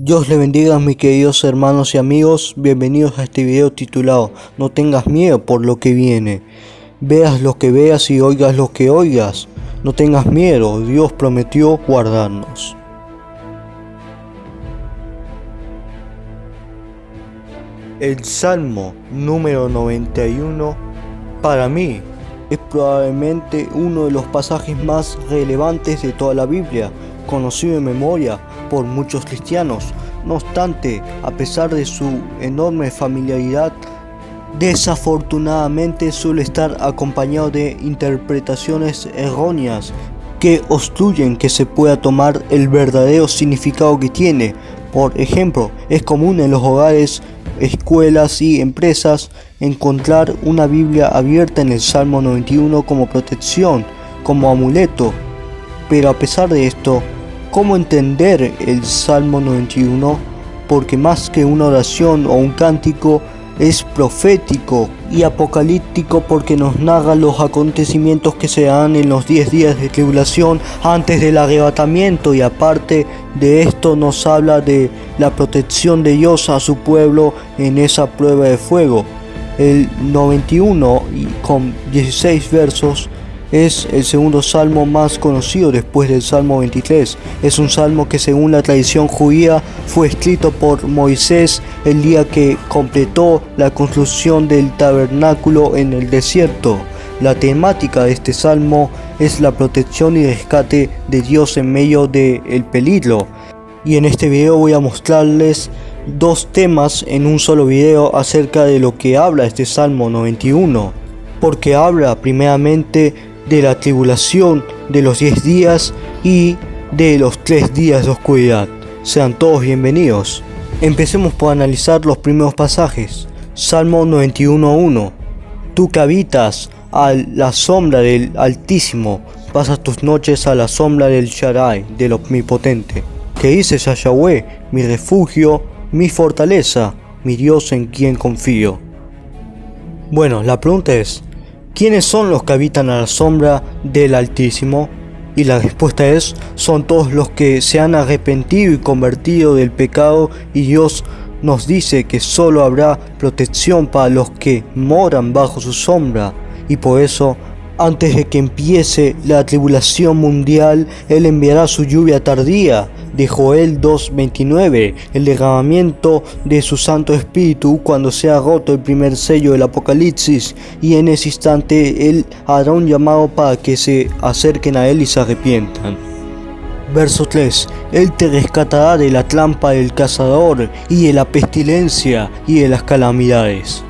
Dios le bendiga, mis queridos hermanos y amigos. Bienvenidos a este video titulado No tengas miedo por lo que viene. Veas lo que veas y oigas lo que oigas. No tengas miedo, Dios prometió guardarnos. El Salmo número 91 para mí es probablemente uno de los pasajes más relevantes de toda la Biblia, conocido de memoria por muchos cristianos. No obstante, a pesar de su enorme familiaridad, desafortunadamente suele estar acompañado de interpretaciones erróneas que obstruyen que se pueda tomar el verdadero significado que tiene. Por ejemplo, es común en los hogares, escuelas y empresas encontrar una Biblia abierta en el Salmo 91 como protección, como amuleto. Pero a pesar de esto, ¿cómo entender el Salmo 91? Porque más que una oración o un cántico, es profético y apocalíptico, porque nos narra los acontecimientos que se dan en los 10 días de tribulación antes del arrebatamiento, y aparte de esto nos habla de la protección de Dios a su pueblo en esa prueba de fuego. El 91 con 16 versos es el segundo salmo más conocido después del Salmo 23. Es un salmo que, según la tradición judía, fue escrito por Moisés el día que completó la construcción del tabernáculo en el desierto. La temática de este salmo es la protección y rescate de Dios en medio del peligro. Y en este video voy a mostrarles dos temas en un solo video acerca de lo que habla este Salmo 91. Porque habla primeramente de la tribulación de los 10 días y de los 3 días de oscuridad. Sean todos bienvenidos. Empecemos por analizar los primeros pasajes. Salmo 91:1. Tú que habitas a la sombra del Altísimo, pasas tus noches a la sombra del Shaddai, del Omnipotente. Que dices a Yahweh, mi refugio, mi fortaleza, mi Dios en quien confío. Bueno, la pregunta es, ¿quiénes son los que habitan a la sombra del Altísimo? Y la respuesta es, son todos los que se han arrepentido y convertido del pecado, y Dios nos dice que solo habrá protección para los que moran bajo su sombra. Y por eso, antes de que empiece la tribulación mundial, Él enviará su lluvia tardía, de Joel 2:29, el derramamiento de su Santo Espíritu cuando sea roto el primer sello del Apocalipsis, y en ese instante Él hará un llamado para que se acerquen a Él y se arrepientan. Verso 3. Él te rescatará de la trampa del cazador y de la pestilencia y de las calamidades.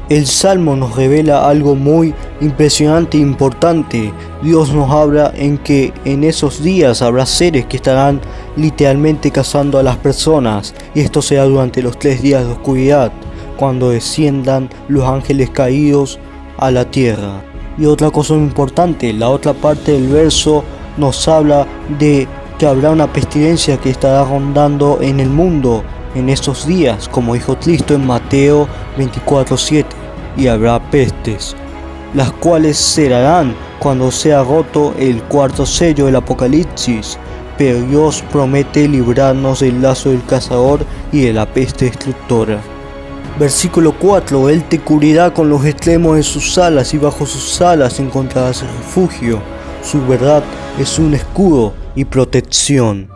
El Salmo nos revela algo muy impresionante e importante. Dios nos habla en que en esos días habrá seres que estarán literalmente cazando a las personas, y esto será durante los 3 días de oscuridad, cuando desciendan los ángeles caídos a la tierra. Y otra cosa muy importante, la otra parte del verso nos habla de que habrá una pestilencia que estará rondando en el mundo en esos días, como dijo Cristo en Mateo 24:7, y habrá pestes, las cuales cerrarán cuando sea roto el cuarto sello del Apocalipsis, pero Dios promete librarnos del lazo del cazador y de la peste destructora. Versículo 4. Él te cubrirá con los extremos de sus alas, y bajo sus alas encontrarás refugio. Su verdad es un escudo y protección.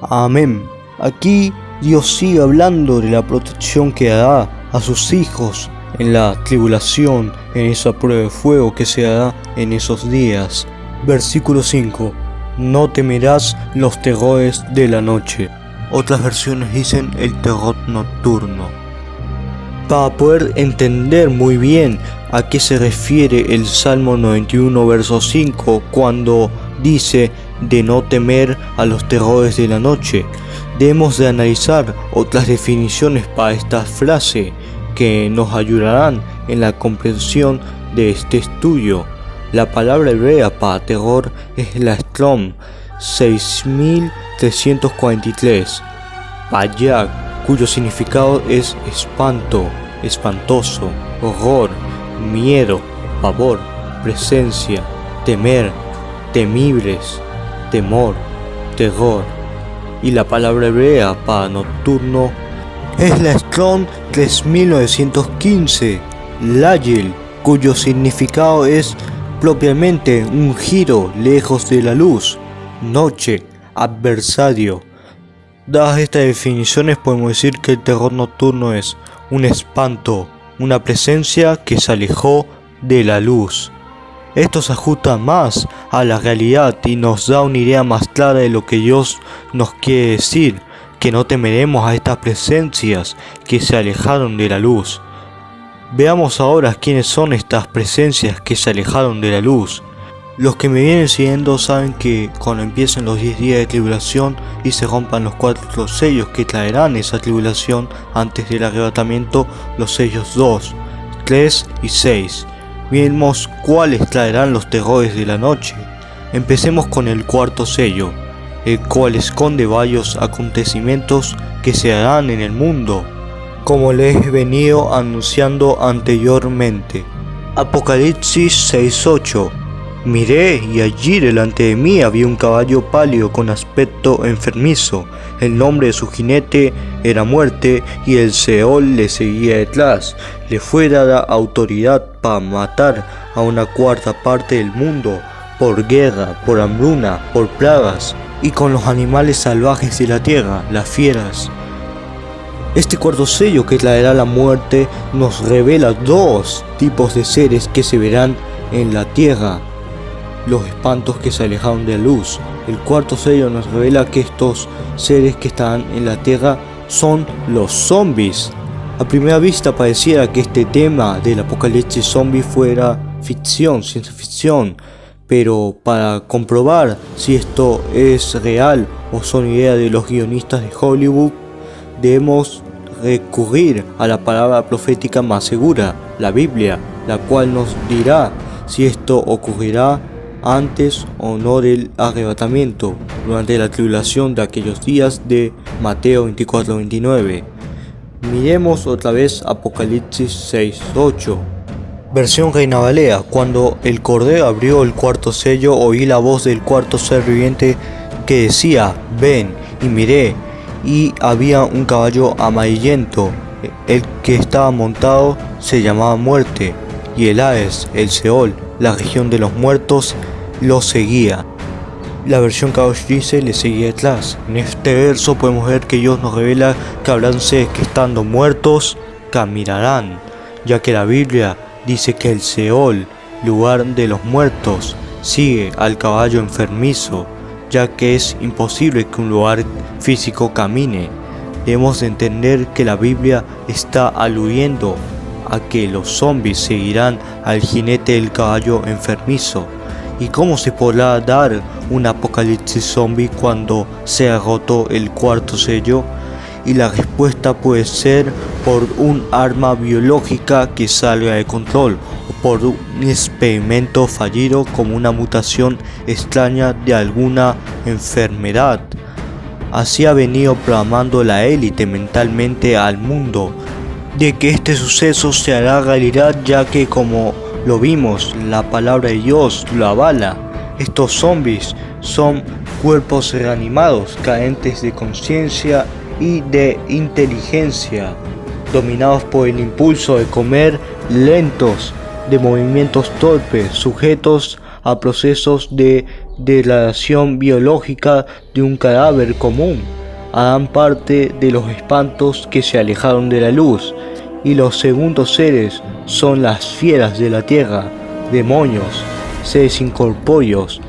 Amén. Aquí Dios sigue hablando de la protección que dará a sus hijos en la tribulación, en esa prueba de fuego que se dará en esos días. Versículo 5. No temerás los terrores de la noche. Otras versiones dicen el terror nocturno. Para poder entender muy bien a qué se refiere el Salmo 91 verso 5 cuando dice de no temer a los terrores de la noche, debemos de analizar otras definiciones para esta frase que nos ayudarán en la comprensión de este estudio. La palabra hebrea para terror es la Strong 6343, Payag, cuyo significado es espanto, espantoso, horror, miedo, pavor, presencia, temer, temibles, temor, terror. y la palabra hebrea para nocturno es la Strong 3915, Layl, cuyo significado es propiamente un giro lejos de la luz, noche, adversario. Dadas estas definiciones podemos decir que el terror nocturno es un espanto, una presencia que se alejó de la luz. Esto se ajusta más a la realidad y nos da una idea más clara de lo que Dios nos quiere decir, que no temeremos a estas presencias que se alejaron de la luz. Veamos ahora quiénes son estas presencias que se alejaron de la luz. Los que me vienen siguiendo saben que cuando empiecen los 10 días de tribulación y se rompan los 4 sellos que traerán esa tribulación antes del arrebatamiento, los sellos 2, 3 y 6. Miremos cuáles traerán los terrores de la noche. Empecemos con el cuarto sello, el cual esconde varios acontecimientos que se harán en el mundo, como les he venido anunciando anteriormente. Apocalipsis 6:8. Miré y allí delante de mí había un caballo pálido con aspecto enfermizo. El nombre de su jinete era Muerte y el Seol le seguía detrás. Le fue dada autoridad para matar a una cuarta parte del mundo, por guerra, por hambruna, por plagas y con los animales salvajes de la tierra, las fieras. Este cuarto sello que traerá la muerte nos revela dos tipos de seres que se verán en la tierra. Los espantos que se alejaron de la luz. El cuarto sello nos revela que estos seres que están en la tierra son los zombies. A primera vista pareciera que este tema del apocalipsis zombie fuera ficción, ciencia ficción, pero para comprobar si esto es real o son ideas de los guionistas de Hollywood, debemos recurrir a la palabra profética más segura, la Biblia, la cual nos dirá si esto ocurrirá antes o no del arrebatamiento, durante la tribulación de aquellos días de Mateo 24:29. Miremos otra vez Apocalipsis 6:8. Versión Reina Valera. Cuando el Cordero abrió el cuarto sello, oí la voz del cuarto ser viviente que decía: ven, y miré, y había un caballo amarillento. El que estaba montado se llamaba Muerte, y el Hades, el Seol, la región de los muertos, lo seguía. La versión Kaush dice: le seguía detrás. En este verso podemos ver que Dios nos revela que habrán seres que estando muertos caminarán, ya que la Biblia dice que el Seol, lugar de los muertos, sigue al caballo enfermizo, ya que es imposible que un lugar físico camine. Debemos entender que la Biblia está aludiendo a que los zombies seguirán al jinete del caballo enfermizo. ¿Y cómo se podrá dar un apocalipsis zombie cuando se ha roto el cuarto sello? Y la respuesta puede ser por un arma biológica que salga de control, o por un experimento fallido como una mutación extraña de alguna enfermedad. Así ha venido programando la élite mentalmente al mundo, de que este suceso se hará realidad, ya que, como lo vimos, la palabra de Dios lo avala. Estos zombies son cuerpos reanimados, carentes de conciencia y de inteligencia, dominados por el impulso de comer, lentos, de movimientos torpes, sujetos a procesos de degradación biológica de un cadáver común. Harán parte de los espantos que se alejaron de la luz. Y los segundos seres son las fieras de la tierra, demonios, seres incorpóreos,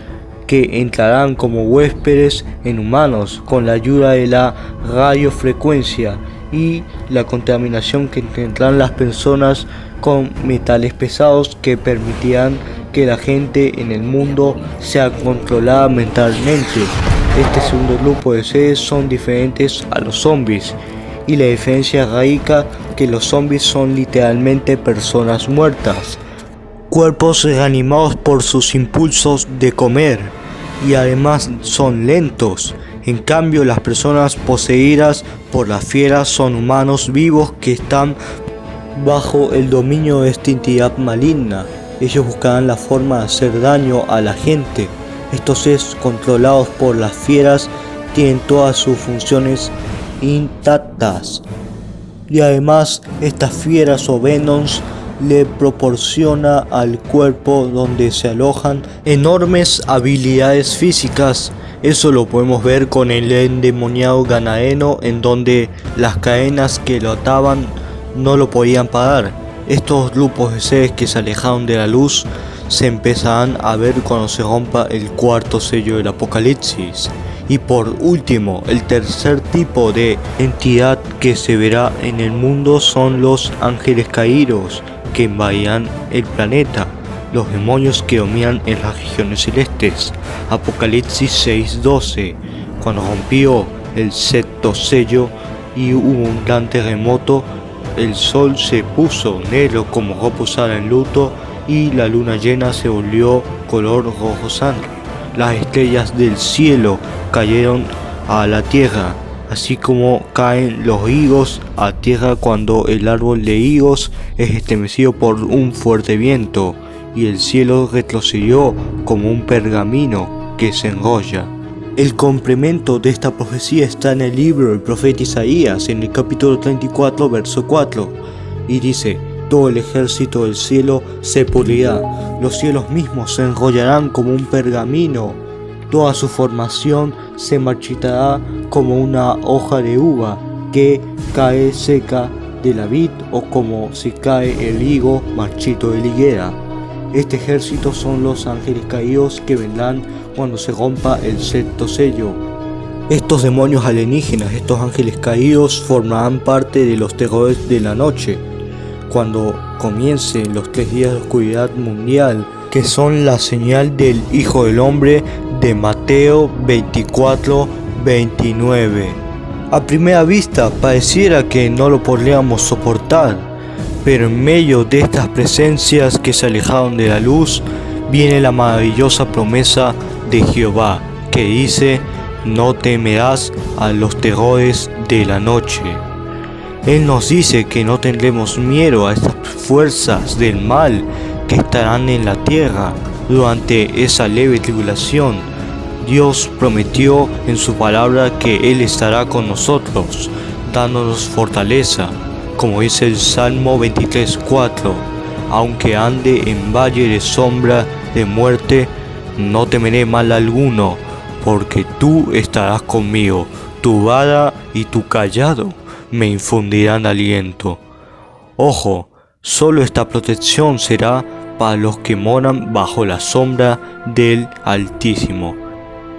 que entrarán como huéspedes en humanos con la ayuda de la radiofrecuencia y la contaminación que tendrán las personas con metales pesados, que permitirán que la gente en el mundo sea controlada mentalmente. Este segundo grupo de seres son diferentes a los zombies, y la diferencia radica que los zombies son literalmente personas muertas, cuerpos reanimados por sus impulsos de comer, y además son lentos. En cambio, las personas poseídas por las fieras son humanos vivos que están bajo el dominio de esta entidad maligna. Ellos buscarán la forma de hacer daño a la gente. Estos seres controlados por las fieras tienen todas sus funciones intactas. Y además estas fieras o venoms le proporciona al cuerpo donde se alojan enormes habilidades físicas. Eso lo podemos ver con el endemoniado Gadareno, en donde las cadenas que lo ataban no lo podían parar. Estos grupos de seres que se alejaron de la luz se empezarán a ver cuando se rompa el cuarto sello del Apocalipsis. Y por último, el tercer tipo de entidad que se verá en el mundo son los ángeles caídos, que invadirán el planeta, los demonios que dominan en las regiones celestes. Apocalipsis 6:12, cuando rompió el sexto sello y hubo un gran terremoto, el sol se puso negro como ropa usada en luto y la luna llena se volvió color rojo sangre. Las estrellas del cielo cayeron a la tierra, así como caen los higos a tierra cuando el árbol de higos es estremecido por un fuerte viento, y el cielo retrocedió como un pergamino que se enrolla. El complemento de esta profecía está en el libro del profeta Isaías, en el capítulo 34, verso 4, y dice: todo el ejército del cielo se pudrirá, los cielos mismos se enrollarán como un pergamino, toda su formación se marchitará como una hoja de uva que cae seca de la vid, o como si cae el higo marchito de la higuera. Este ejército son los ángeles caídos que vendrán cuando se rompa el sexto sello. Estos demonios alienígenas, estos ángeles caídos, formarán parte de los terrores de la noche, cuando comiencen los 3 días de oscuridad mundial, que son la señal del Hijo del Hombre de Mateo 24:29. A primera vista pareciera que no lo podríamos soportar, pero en medio de estas presencias que se alejaron de la luz, viene la maravillosa promesa de Jehová, que dice: no temerás a los terrores de la noche. Él nos dice que no tendremos miedo a estas fuerzas del mal que estarán en la tierra durante esa leve tribulación. Dios prometió en su palabra que Él estará con nosotros, dándonos fortaleza, como dice el Salmo 23:4. Aunque ande en valle de sombra de muerte, no temeré mal alguno, porque tú estarás conmigo, tu vara y tu cayado me infundirán aliento. Ojo, solo esta protección será para los que moran bajo la sombra del Altísimo.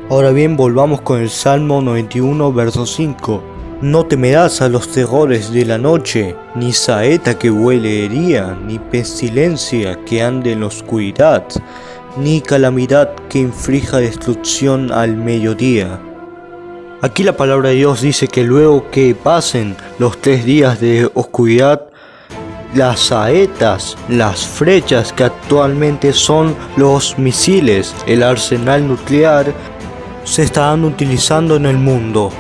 Ahora bien, volvamos con el Salmo 91, verso 5. No temerás a los terrores de la noche, ni saeta que vuele de día, ni pestilencia que ande en la oscuridad, ni calamidad que inflija destrucción al mediodía. Aquí la palabra de Dios dice que luego que pasen los 3 días de oscuridad, las saetas, las flechas que actualmente son los misiles, el arsenal nuclear, se estarán utilizando en el mundo.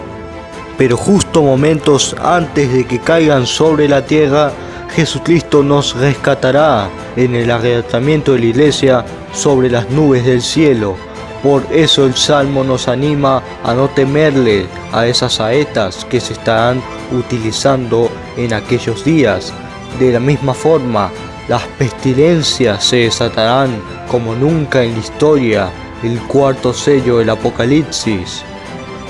Pero justo momentos antes de que caigan sobre la tierra, Jesucristo nos rescatará en el arrebatamiento de la iglesia sobre las nubes del cielo. Por eso el Salmo nos anima a no temerle a esas saetas que se estarán utilizando en aquellos días. De la misma forma, las pestilencias se desatarán como nunca en la historia, el cuarto sello del Apocalipsis.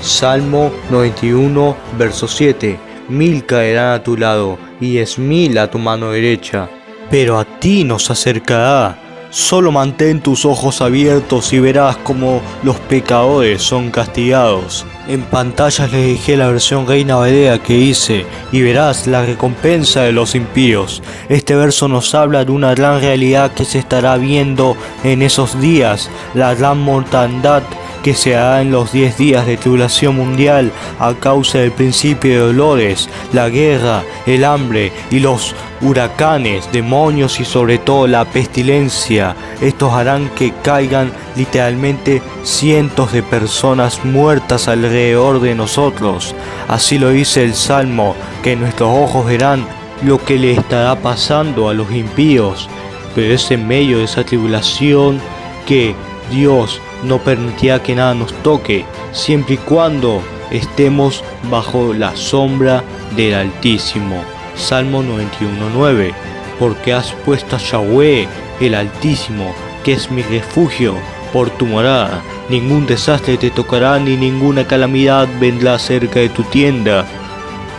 Salmo 91, verso 7. 1000 caerán a tu lado y 10.000 a tu mano derecha, pero a ti no se acercará. Solo mantén tus ojos abiertos y verás cómo los pecadores son castigados. En pantallas les dejé la versión Reina Valera que dice: y verás la recompensa de los impíos. Este verso nos habla de una gran realidad que se estará viendo en esos días, la gran mortandad que se hará en los 10 días de tribulación mundial a causa del principio de dolores, la guerra, el hambre y los huracanes, demonios y sobre todo la pestilencia. Estos harán que caigan literalmente cientos de personas muertas alrededor de nosotros. Así lo dice el Salmo, que nuestros ojos verán lo que le estará pasando a los impíos. Pero es en medio de esa tribulación que Dios no permitirá que nada nos toque, siempre y cuando estemos bajo la sombra del Altísimo. Salmo 91:9. Porque has puesto a Yahweh, el Altísimo, que es mi refugio, por tu morada. Ningún desastre te tocará, ni ninguna calamidad vendrá cerca de tu tienda.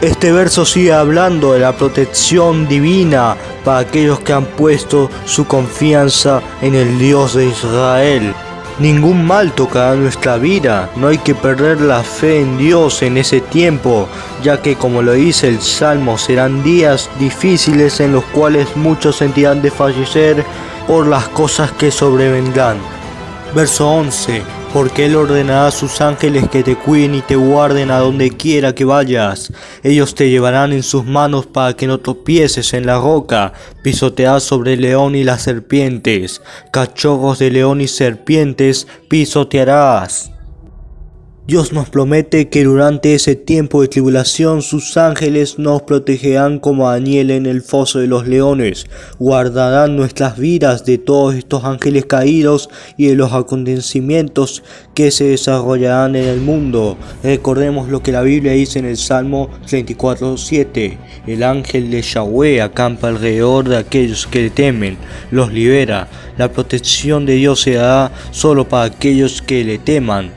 Este verso sigue hablando de la protección divina para aquellos que han puesto su confianza en el Dios de Israel. Ningún mal tocará nuestra vida, no hay que perder la fe en Dios en ese tiempo, ya que como lo dice el Salmo, serán días difíciles en los cuales muchos sentirán de fallecer por las cosas que sobrevendrán. Verso 11. Porque Él ordenará a sus ángeles que te cuiden y te guarden a donde quiera que vayas. Ellos te llevarán en sus manos para que no tropieces en la roca. Pisotearás sobre el león y las serpientes. Cachorros de león y serpientes pisotearás. Dios nos promete que durante ese tiempo de tribulación sus ángeles nos protegerán como a Daniel en el foso de los leones. Guardarán nuestras vidas de todos estos ángeles caídos y de los acontecimientos que se desarrollarán en el mundo. Recordemos lo que la Biblia dice en el Salmo 34:7. El ángel de Yahweh acampa alrededor de aquellos que le temen, los libera. La protección de Dios se dará solo para aquellos que le teman.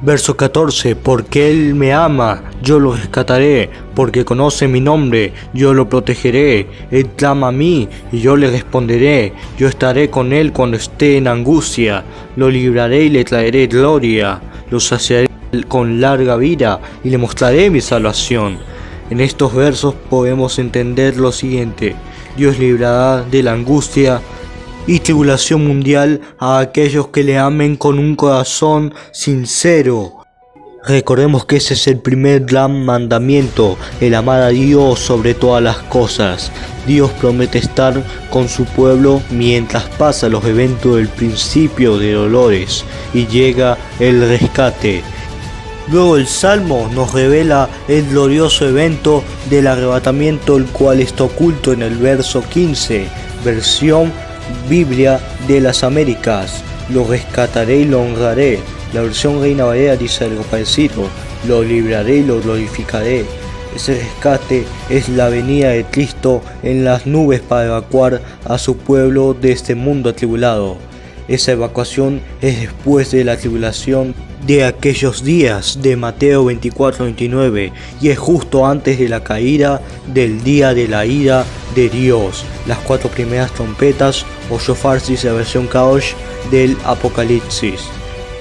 Verso 14. Porque Él me ama, yo lo rescataré, porque conoce mi nombre, yo lo protegeré. Él clama a mí, y yo le responderé. Yo estaré con Él cuando esté en angustia. Lo libraré y le traeré gloria. Lo saciaré con larga vida, y le mostraré mi salvación. En estos versos podemos entender lo siguiente. Dios librará de la angustia y tribulación mundial a aquellos que le amen con un corazón sincero. Recordemos que ese es el primer gran mandamiento, el amar a Dios sobre todas las cosas. Dios promete estar con su pueblo mientras pasan los eventos del principio de dolores y llega el rescate. Luego el Salmo nos revela el glorioso evento del arrebatamiento, el cual está oculto en el verso 15, versión Biblia de las Américas. Lo rescataré y lo honraré. La versión Reina Valera dice algo parecido. Lo libraré y lo glorificaré. Ese rescate es la venida de Cristo en las nubes para evacuar a su pueblo de este mundo atribulado. Esa evacuación es después de la tribulación de aquellos días de Mateo 24:29 y es justo antes de la caída del día de la ira de Dios. Las 4 primeras trompetas o shofar, dice la versión Kadosh del Apocalipsis.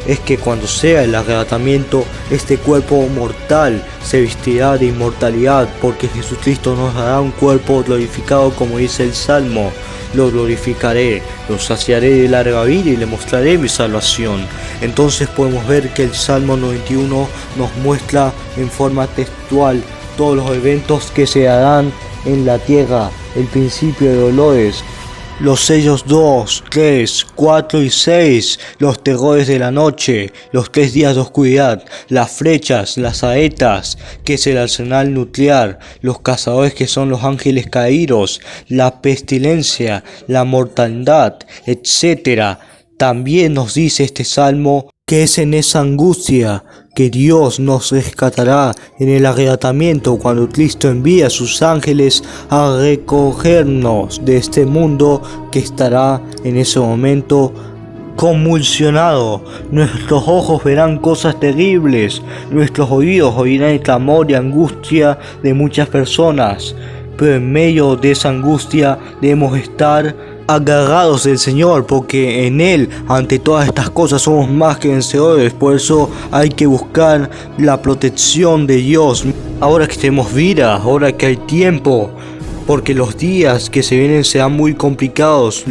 Es que cuando sea el arrebatamiento, este cuerpo mortal se vestirá de inmortalidad, porque Jesucristo nos dará un cuerpo glorificado, como dice el Salmo. Lo glorificaré, lo saciaré de larga vida y le mostraré mi salvación. Entonces podemos ver que el Salmo 91 nos muestra en forma textual todos los eventos que se darán en la tierra, el principio de dolores, los sellos 2, 3, 4 y 6, los terrores de la noche, los 3 días de oscuridad, las flechas, las saetas, que es el arsenal nuclear, los cazadores que son los ángeles caídos, la pestilencia, la mortandad, etc. También nos dice este salmo que es en esa angustia que Dios nos rescatará en el arrebatamiento, cuando Cristo envía a sus ángeles a recogernos de este mundo que estará en ese momento convulsionado. Nuestros ojos verán cosas terribles, nuestros oídos oirán el clamor y angustia de muchas personas, pero en medio de esa angustia debemos estar agarrados del Señor, porque en Él ante todas estas cosas somos más que vencedores. Por eso hay que buscar la protección de Dios ahora que tenemos vida, ahora que hay tiempo, porque los días que se vienen serán muy complicados,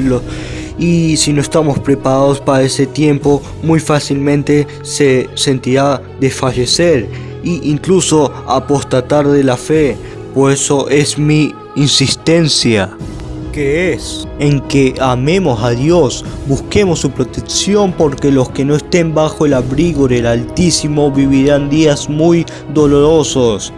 y si no estamos preparados para ese tiempo, muy fácilmente se sentirá desfallecer e incluso apostatar de la fe. Por eso es mi insistencia, que es en que amemos a Dios, busquemos su protección, porque los que no estén bajo el abrigo del Altísimo vivirán días muy dolorosos.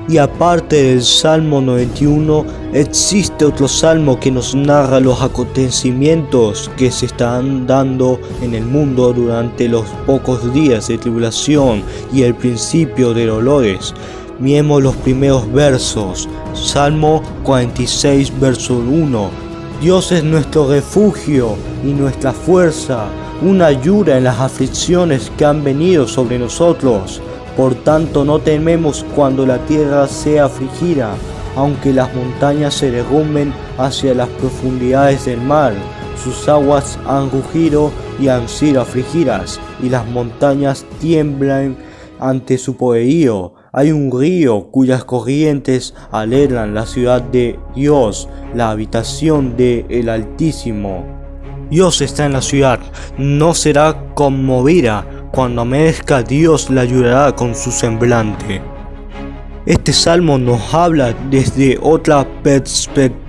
Y aparte del Salmo 91, existe otro salmo que nos narra los acontecimientos que se están dando en el mundo durante los pocos días de tribulación y el principio de dolores. Miremos los primeros versos. Salmo 46, verso 1. Dios es nuestro refugio y nuestra fuerza, una ayuda en las aflicciones que han venido sobre nosotros. Por tanto no tememos cuando la tierra sea afligida, aunque las montañas se derrumben hacia las profundidades del mar. Sus aguas han rugido y han sido afligidas, y las montañas tiemblan ante su poderío. Hay un río cuyas corrientes alegran la ciudad de Dios, la habitación del Altísimo. Dios está en la ciudad, no será conmovida. Cuando amanezca, Dios la ayudará con su semblante. Este salmo nos habla desde otra perspectiva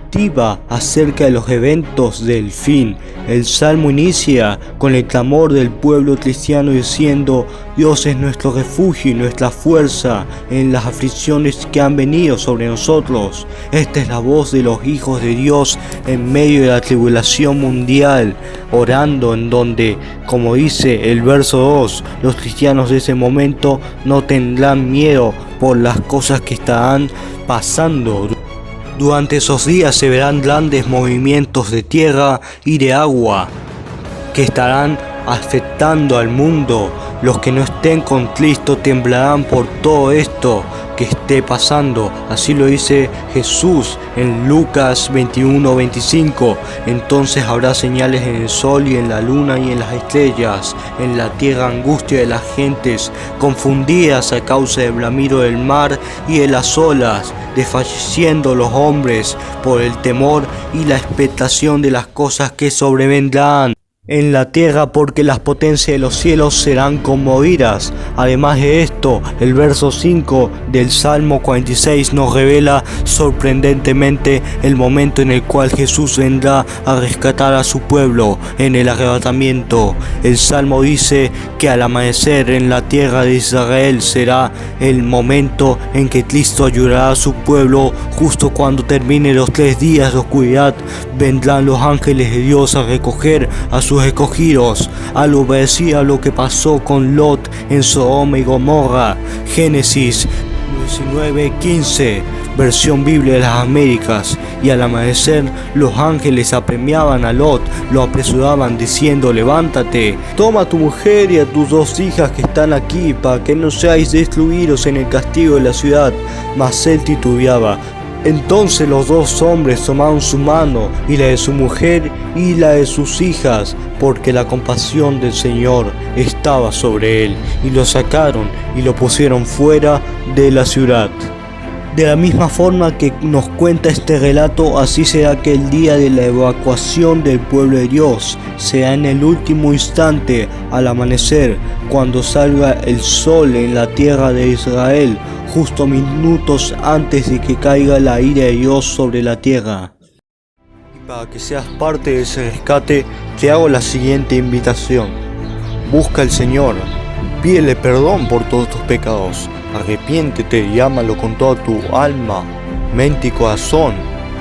acerca de los eventos del fin. El salmo inicia con el clamor del pueblo cristiano diciendo: Dios es nuestro refugio y nuestra fuerza en las aflicciones que han venido sobre nosotros. Esta es la voz de los hijos de Dios en medio de la tribulación mundial, orando, en donde, como dice el verso 2, los cristianos de ese momento no tendrán miedo por las cosas que estarán pasando. Durante esos días se verán grandes movimientos de tierra y de agua que estarán afectando al mundo. Los que no estén con Cristo temblarán por todo esto que esté pasando. Así lo dice Jesús en Lucas 21:25. Entonces habrá señales en el sol y en la luna y en las estrellas, en la tierra angustia de las gentes, confundidas a causa del bramido del mar y de las olas, desfalleciendo los hombres por el temor y la expectación de las cosas que sobrevendrán en la tierra, porque las potencias de los cielos serán conmovidas. Además de esto, el verso 5 del Salmo 46 nos revela sorprendentemente el momento en el cual Jesús vendrá a rescatar a su pueblo en el arrebatamiento. El Salmo dice que al amanecer en la tierra de Israel será el momento en que Cristo ayudará a su pueblo. Justo cuando termine los 3 días de oscuridad, vendrán los ángeles de Dios a recoger a sus escogidos, algo parecido a lo que pasó con Lot en Sodoma y Gomorra. Génesis 19:15, versión Biblia de las Américas. Y al amanecer los ángeles apremiaban a Lot, lo apresuraban diciendo: levántate, toma a tu mujer y a tus 2 hijas que están aquí, para que no seáis destruidos en el castigo de la ciudad. Mas él titubeaba. Entonces los 2 hombres tomaron su mano y la de su mujer y la de sus hijas, porque la compasión del Señor estaba sobre él, y lo sacaron y lo pusieron fuera de la ciudad. De la misma forma que nos cuenta este relato, así será que el día de la evacuación del pueblo de Dios será en el último instante, al amanecer, cuando salga el sol en la tierra de Israel, justo minutos antes de que caiga la ira de Dios sobre la tierra. Y para que seas parte de ese rescate, te hago la siguiente invitación. Busca al Señor, pídele perdón por todos tus pecados, arrepiéntete y ámalo con toda tu alma, mente y corazón.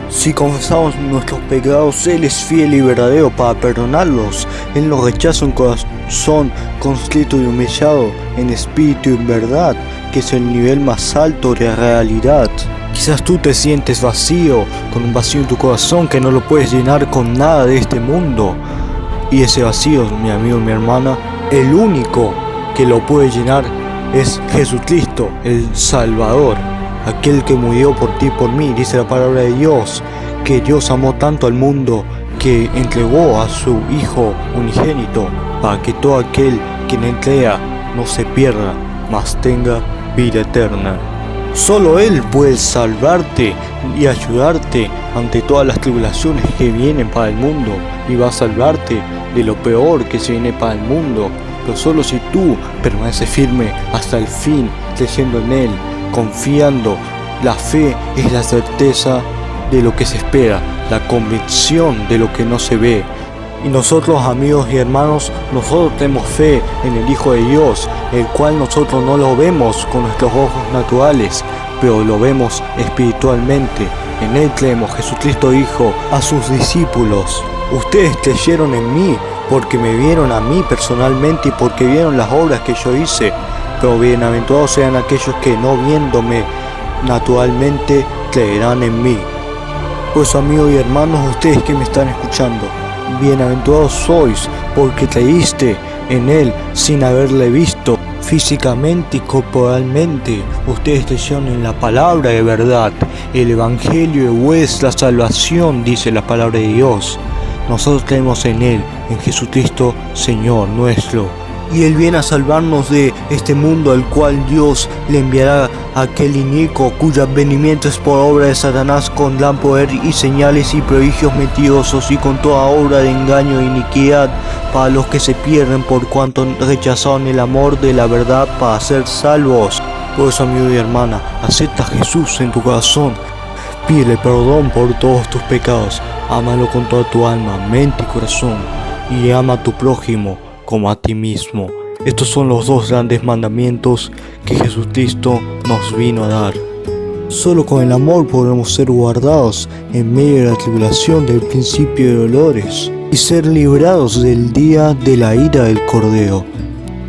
Si confesamos nuestros pecados, Él es fiel y verdadero para perdonarlos. Él nos rechaza un corazón constrito y humillado en espíritu y en verdad, que es el nivel más alto de realidad. Quizás tú te sientes vacío, con un vacío en tu corazón que no lo puedes llenar con nada de este mundo. Y ese vacío, mi amigo y mi hermana, el único que lo puede llenar es Jesucristo, el Salvador, aquel que murió por ti y por mí. Dice la palabra de Dios que Dios amó tanto al mundo que entregó a su Hijo unigénito, para que todo aquel que en él crea no se pierda, mas tenga vida eterna. Solo Él puede salvarte y ayudarte ante todas las tribulaciones que vienen para el mundo, y va a salvarte de lo peor que se viene para el mundo. Pero solo si tú permaneces firme hasta el fin, creyendo en Él, confiando. La fe es la certeza de lo que se espera, la convicción de lo que no se ve. Y nosotros, amigos y hermanos, nosotros tenemos fe en el Hijo de Dios, el cual nosotros no lo vemos con nuestros ojos naturales, pero lo vemos espiritualmente. En Él creemos. Jesucristo dijo a sus discípulos: ustedes creyeron en mí porque me vieron a mí personalmente y porque vieron las obras que yo hice, pero bienaventurados sean aquellos que no viéndome naturalmente creerán en mí. Pues amigos y hermanos, ustedes que me están escuchando, bienaventurados sois porque creíste en Él sin haberle visto físicamente y corporalmente. Ustedes creyeron en la palabra de verdad, el evangelio de vuestra salvación, dice la palabra de Dios. Nosotros creemos en Él, en Jesucristo Señor nuestro. Y Él viene a salvarnos de este mundo al cual Dios le enviará a aquel inicuo cuyo advenimiento es por obra de Satanás con gran poder y señales y prodigios mentirosos y con toda obra de engaño e iniquidad para los que se pierden por cuanto rechazaron el amor de la verdad para ser salvos. Por eso, amigo y hermana, acepta a Jesús en tu corazón. Pídele perdón por todos tus pecados. Ámalo con toda tu alma, mente y corazón. Y ama a tu prójimo como a ti mismo. Estos son los dos grandes mandamientos que Jesucristo nos vino a dar. Solo con el amor podremos ser guardados en medio de la tribulación del principio de dolores y ser librados del día de la ira del Cordero,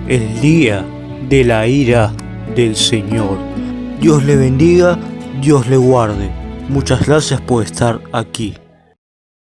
el día de la ira del Señor. Dios le bendiga, Dios le guarde. Muchas gracias por estar aquí.